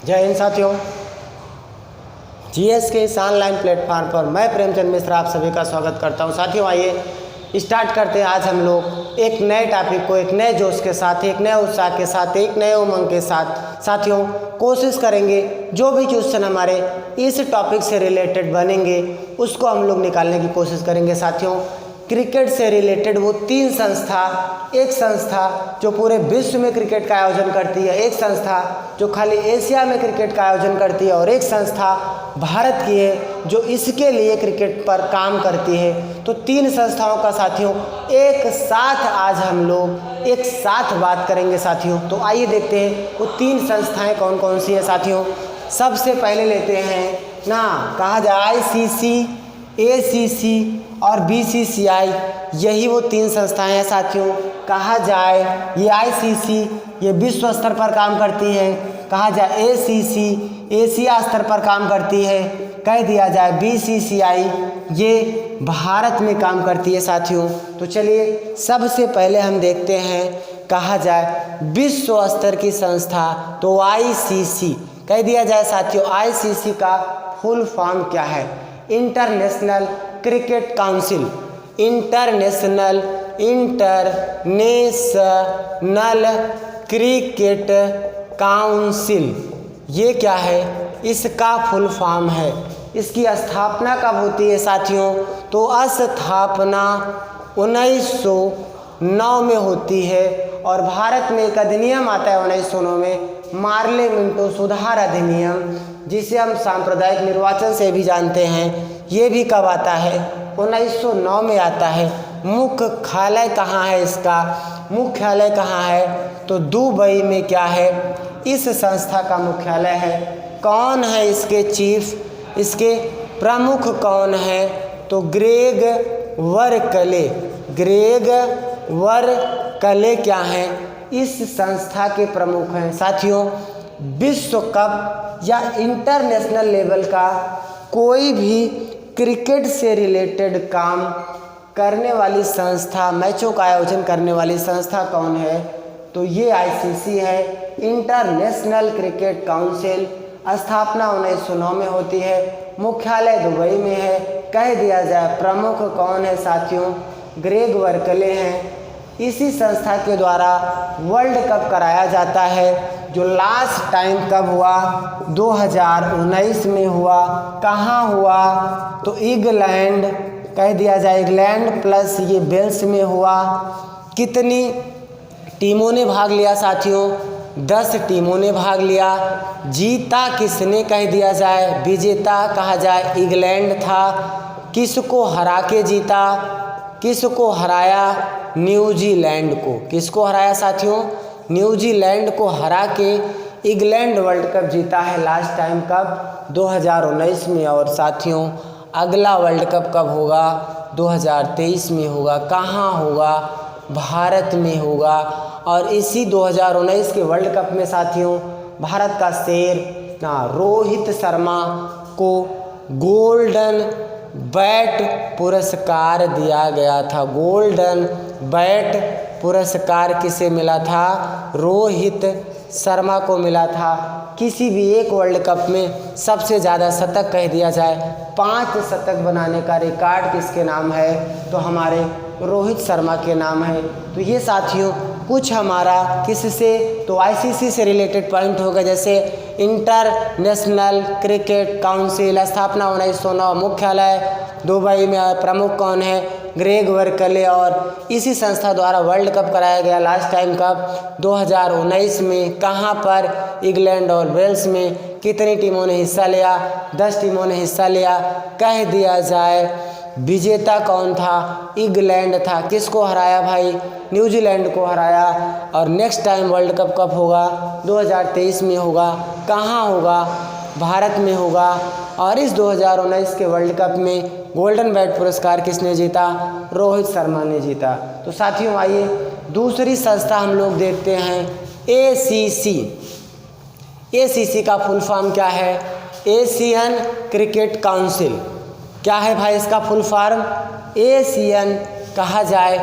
जय हिंद साथियों, जीएस के इस ऑनलाइन प्लेटफॉर्म पर मैं प्रेमचंद मिश्रा आप सभी का स्वागत करता हूं। साथियों आइए स्टार्ट करते हैं। आज हम लोग एक नए टॉपिक को एक नए जोश के साथ, एक नए उत्साह के साथ, एक नए उमंग के साथ साथियों कोशिश करेंगे जो भी क्वेश्चन हमारे इस टॉपिक से रिलेटेड बनेंगे उसको हम लोग निकालने की कोशिश करेंगे। साथियों क्रिकेट से रिलेटेड वो तीन संस्था, एक संस्था जो पूरे विश्व में क्रिकेट का आयोजन करती है, एक संस्था जो खाली एशिया में क्रिकेट का आयोजन करती है और एक संस्था भारत की है जो इसके लिए क्रिकेट पर काम करती है। तो तीन संस्थाओं का साथियों एक साथ आज हम लोग एक साथ बात करेंगे। साथियों तो आइए देखते हैं वो तीन संस्थाएं कौन कौन सी है। साथियों सबसे पहले लेते हैं ना, कहा जाए आईसीसी, एसीसी और बीसीसीआई, यही वो तीन संस्थाएं हैं। साथियों कहा जाए ये आईसीसी ये विश्व स्तर पर काम करती है, कहा जाए एसीसी एशिया स्तर पर काम करती है, कह दिया जाए बीसीसीआई ये भारत में काम करती है। साथियों तो चलिए सबसे पहले हम देखते हैं, कहा जाए विश्व स्तर की संस्था तो आईसीसी कह दिया जाए। साथियों आईसीसी का फुल फॉर्म क्या है? International cricket council, international cricket council, ये क्या है? इसका फुल फॉर्म है। इसकी स्थापना कब होती है साथियों? तो स्थापना 1909 में होती है और भारत में एक अधिनियम आता है 1909 में, मार्ले मिंटो सुधार अधिनियम, जिसे हम सांप्रदायिक निर्वाचन से भी जानते हैं। ये भी कब आता है? 1909 में आता है। मुख्यालय कहाँ है इसका? मुख्यालय कहाँ है? तो दुबई में क्या है? इस संस्था का मुख्यालय है। कौन है इसके चीफ, इसके प्रमुख कौन है? तो ग्रेग वर्कले, ग्रेग वर्कले क्या हैं? इस संस्था के प्रमुख हैं। साथियों विश्व कप या इंटरनेशनल लेवल का कोई भी क्रिकेट से रिलेटेड काम करने वाली संस्था, मैचों का आयोजन करने वाली संस्था कौन है? तो ये आईसीसी है, इंटरनेशनल क्रिकेट काउंसिल। स्थापना 1909 में होती है, मुख्यालय दुबई में है। कह दिया जाए प्रमुख कौन है साथियों? ग्रेग वर्कले हैं। इसी संस्था के द्वारा वर्ल्ड कप कराया जाता है, जो लास्ट टाइम कब हुआ? 2019 में हुआ। कहाँ हुआ? तो इंग्लैंड, कह दिया जाए इंग्लैंड प्लस ये वेल्स में हुआ। कितनी टीमों ने भाग लिया साथियों? 10 टीमों ने भाग लिया। जीता किसने? कह दिया जाए विजेता कहा जाए इंग्लैंड था। किसको हरा के जीता? किसको हराया? न्यूजीलैंड को। किसको हराया साथियों? न्यूजीलैंड को हरा के इंग्लैंड वर्ल्ड कप जीता है लास्ट टाइम कब? 2019 में। और साथियों अगला वर्ल्ड कप कब होगा? 2023 में होगा। कहाँ होगा? भारत में होगा। और इसी 2019 के वर्ल्ड कप में साथियों भारत का शेर रोहित शर्मा को गोल्डन बैट पुरस्कार दिया गया था। गोल्डन बैट पुरस्कार किसे मिला था? रोहित शर्मा को मिला था। किसी भी एक वर्ल्ड कप में सबसे ज़्यादा शतक, कह दिया जाए 5 शतक बनाने का रिकॉर्ड किसके नाम है? तो हमारे रोहित शर्मा के नाम है। तो ये साथियों कुछ हमारा किससे? तो आईसीसी से रिलेटेड पॉइंट होगा, जैसे इंटरनेशनल क्रिकेट काउंसिल, स्थापना 1909, मुख्यालय दुबई में, प्रमुख कौन है? Greg Berkeley. और इसी संस्था द्वारा वर्ल्ड कप कराया गया लास्ट टाइम कब? 2019 में। कहाँ पर? इंग्लैंड और वेल्स में। कितनी टीमों ने हिस्सा लिया? 10 टीमों ने हिस्सा लिया। कह दिया जाए विजेता कौन था? इंग्लैंड था। किसको हराया भाई? न्यूजीलैंड को हराया। और नेक्स्ट टाइम वर्ल्ड कप कब होगा? 2023 में होगा। कहाँ होगा? भारत में होगा। और इस 2019 के वर्ल्ड कप में गोल्डन बैट पुरस्कार किसने जीता? रोहित शर्मा ने जीता। तो साथियों आइए दूसरी संस्था हम लोग देखते हैं, एसीसी। एसीसी का फुल फॉर्म क्या है? Asian cricket council. क्या है भाई इसका फुल फॉर्म? एशियन, कहा जाए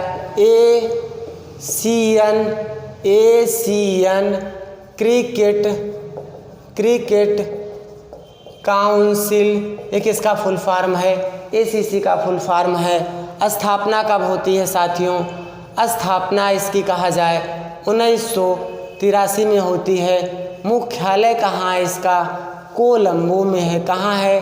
एशियन क्रिकेट क्रिकेट काउंसिल, एक इसका फुल फॉर्म है। एसीसी का फुल फॉर्म है। स्थापना कब होती है साथियों? स्थापना इसकी कहा जाए 1983 में होती है। मुख्यालय कहाँ है इसका? कोलंबो में है। कहाँ है?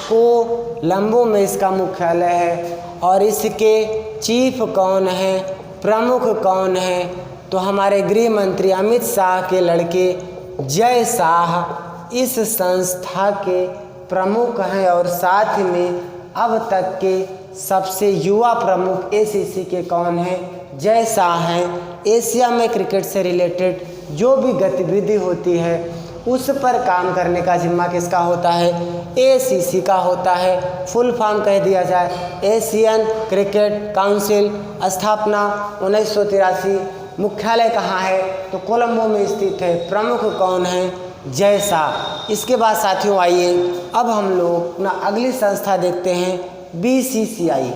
कोलंबो में इसका मुख्यालय है। और इसके चीफ कौन है? प्रमुख कौन है? तो हमारे गृह मंत्री अमित शाह के लड़के जय शाह इस संस्था के प्रमुख हैं। और साथ में अब तक के सबसे युवा प्रमुख एसीसी के कौन हैं? जय शाह हैं। एशिया में क्रिकेट से रिलेटेड जो भी गतिविधि होती है उस पर काम करने का जिम्मा किसका होता है? एसीसी का होता है। फुल फॉर्म कह दिया जाए एशियन क्रिकेट काउंसिल। स्थापना 1983। मुख्यालय कहाँ है? तो कोलंबो में स्थित है। प्रमुख कौन है? जय शाह। इसके बाद साथियों आइए अब हम लोग ना अगली संस्था देखते हैं बीसीसीआई।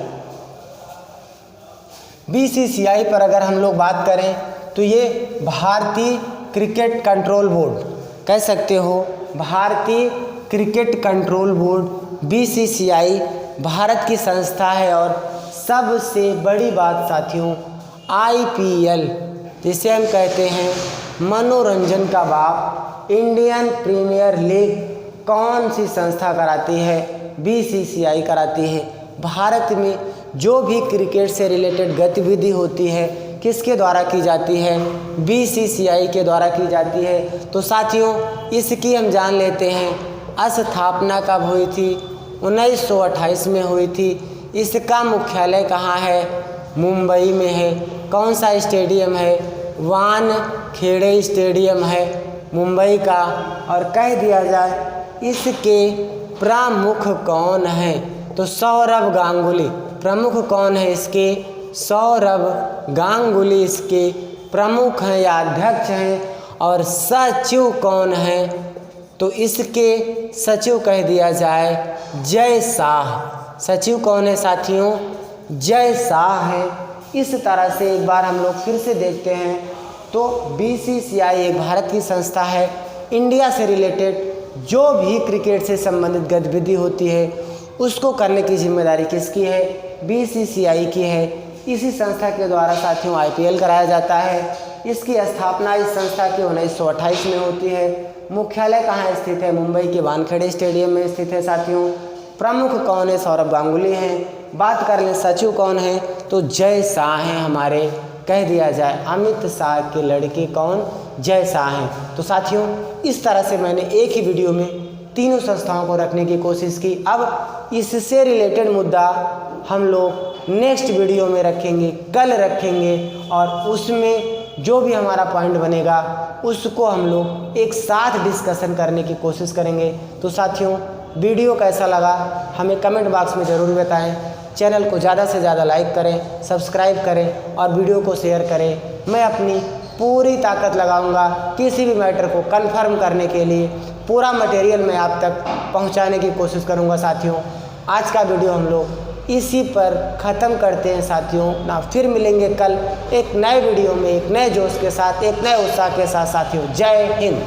बीसीसीआई पर अगर हम लोग बात करें तो ये भारतीय क्रिकेट कंट्रोल बोर्ड कह सकते हो। भारतीय cricket control board BCCI Bharat की संस्था है। और सबसे बड़ी बात साथियों आईपीएल जिसे हम कहते हैं मनोरंजन का बाप, इंडियन प्रीमियर लीग कौन सी संस्था कराती है? बीसीसीआई कराती है। भारत में जो भी क्रिकेट से रिलेटेड गतिविधि होती है किसके द्वारा की जाती है? बीसीसीआई के द्वारा की जाती है। तो साथियों इसकी हम जान लेते हैं स्थापना कब हुई थी? 1928 में हुई थी। इसका मुख्यालय कहाँ है? मुंबई में है। कौन सा स्टेडियम है? वानखेड़े स्टेडियम है मुंबई का। और कह दिया जाए इसके प्रमुख कौन हैं? तो सौरव गांगुली। प्रमुख कौन है इसके? सौरव गांगुली इसके प्रमुख हैं या अध्यक्ष हैं। और सचिव कौन है? तो इसके सचिव कह दिया जाए जय शाह। सचिव कौन है साथियों? जय शाह है। इस तरह से एक बार हम लोग फिर से देखते हैं तो बीसीसीआई एक भारत की संस्था है। इंडिया से रिलेटेड जो भी क्रिकेट से संबंधित गतिविधि होती है उसको करने की जिम्मेदारी किसकी है? बीसीसीआई की है। इसी संस्था के द्वारा साथियों आईपीएल कराया जाता है। इसकी स्थापना इस संस्था की 1928 में होती है। मुख्यालय कहाँ स्थित है? मुंबई के वानखेड़े स्टेडियम में स्थित है साथियों। प्रमुख कौन है? सौरव गांगुली हैं। बात कर लें सचिव कौन है? तो जय शाह हैं हमारे। कह दिया जाए अमित शाह के लड़के कौन? जय शाह हैं। तो साथियों इस तरह से मैंने एक ही वीडियो में तीनों संस्थाओं को रखने की कोशिश की। अब इससे रिलेटेड मुद्दा हम लोग नेक्स्ट वीडियो में रखेंगे, कल रखेंगे। और उसमें जो भी हमारा पॉइंट बनेगा उसको हम लोग एक साथ डिस्कशन करने की कोशिश करेंगे। तो साथियों वीडियो कैसा लगा हमें कमेंट बॉक्स में ज़रूर बताएं। चैनल को ज़्यादा से ज़्यादा लाइक करें, सब्सक्राइब करें और वीडियो को शेयर करें। मैं अपनी पूरी ताकत लगाऊंगा किसी भी मैटर को कंफर्म करने के लिए। पूरा मटेरियल मैं आप तक पहुंचाने की कोशिश करूंगा साथियों। आज का वीडियो हम लोग इसी पर ख़त्म करते हैं साथियों। ना फिर मिलेंगे कल एक नए वीडियो में एक नए जोश के साथ, एक नए उत्साह के साथ साथियों। जय हिंद।